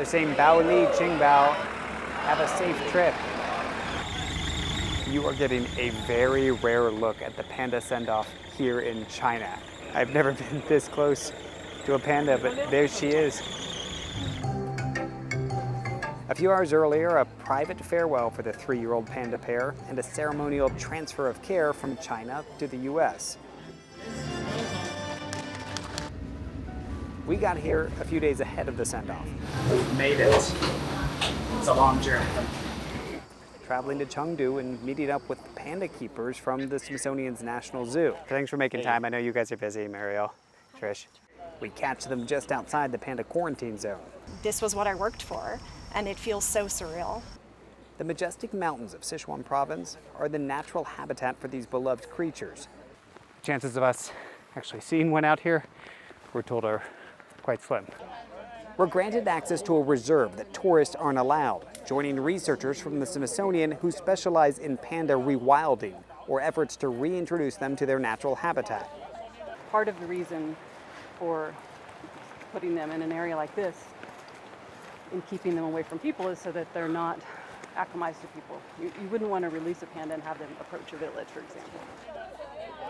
We're saying Bao Li, Qingbao, have a safe trip. You are getting a very rare look at the panda send-off here in China. I've never been this close to a panda, but there she is. A few hours earlier, a private farewell for the 3-year-old panda pair and a ceremonial transfer of care from China to the US. We got here a few days ahead of the send-off. We've made it. It's a long journey. Traveling to Chengdu and meeting up with panda keepers from the Smithsonian's National Zoo. Thanks for making time. I know you guys are busy, Mariel, Trish. We catch them just outside the panda quarantine zone. This was what I worked for, and it feels so surreal. The majestic mountains of Sichuan province are the natural habitat for these beloved creatures. Chances of us actually seeing one out here, we're told, are quite slim. We're granted access to a reserve that tourists aren't allowed, joining researchers from the Smithsonian who specialize in panda rewilding, or efforts to reintroduce them to their natural habitat. Part of the reason for putting them in an area like this and keeping them away from people is so that they're not acclimatized to people. You wouldn't want to release a panda and have them approach a village, for example.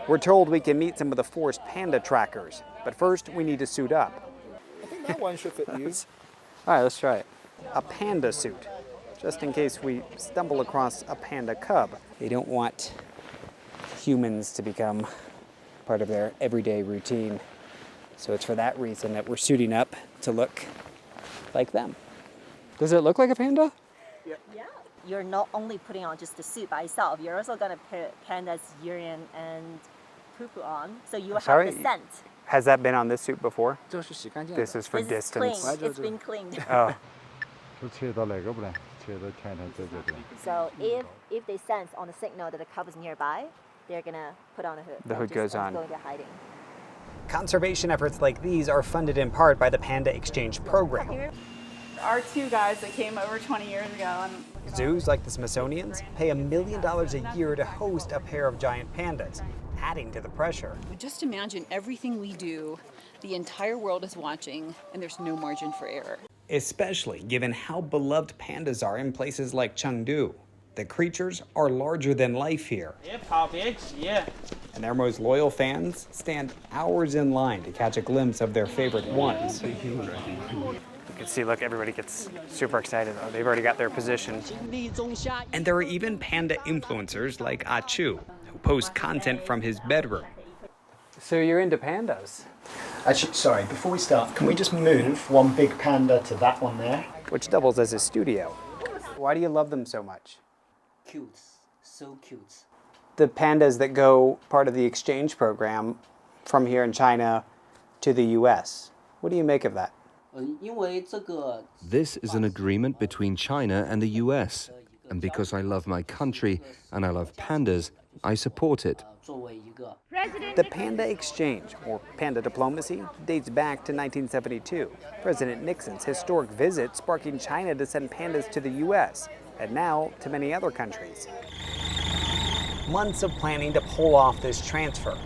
We're told we can meet some of the forest panda trackers, but first we need to suit up. I think that one should fit you. All right, let's try it. A panda suit, just in case we stumble across a panda cub. They don't want humans to become part of their everyday routine. So it's for that reason that we're suiting up to look like them. Does it look like a panda? Yeah. You're not only putting on just the suit by itself, you're also going to put panda's urine and poo-poo on, so you have the scent. Has that been on this suit before? This is for This distance. is clean. It's been cleaned. Oh. So if they sense on the signal that the cub is nearby, they're going to put on a hood. The hood goes on. Go into hiding. Conservation efforts like these are funded in part by the Panda Exchange Program. Our 2 guys that came over 20 years ago. Zoos like the Smithsonian's pay $1 million a year to host a pair of giant pandas, adding to the pressure. Just imagine everything we do, the entire world is watching, and there's no margin for error. Especially given how beloved pandas are in places like Chengdu. The creatures are larger than life here. And their most loyal fans stand hours in line to catch a glimpse of their favorite ones. You can see, look, everybody gets super excited. Oh, they've already got their position. And there are even panda influencers like Chu, who post content from his bedroom. So you're into pandas? Actually, sorry, before we start, can we just move one big panda to that one there? Which doubles as his studio. Why do you love them so much? Cute, so cute. The pandas that go part of the exchange program from here in China to the US. What do you make of that? This is an agreement between China and the US. And because I love my country and I love pandas, I support it. The Panda Exchange, or Panda Diplomacy, dates back to 1972. President Nixon's historic visit sparking China to send pandas to the US, and now to many other countries. Months of planning to pull off this transfer.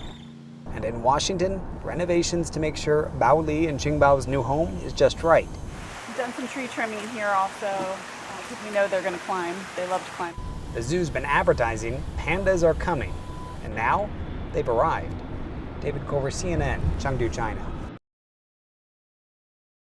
And in Washington, renovations to make sure Bao Li and Qingbao's new home is just right. We've done some tree trimming here also, because we know they're going to climb. They love to climb. The zoo's been advertising pandas are coming, and now they've arrived. David Culver, CNN, Chengdu, China.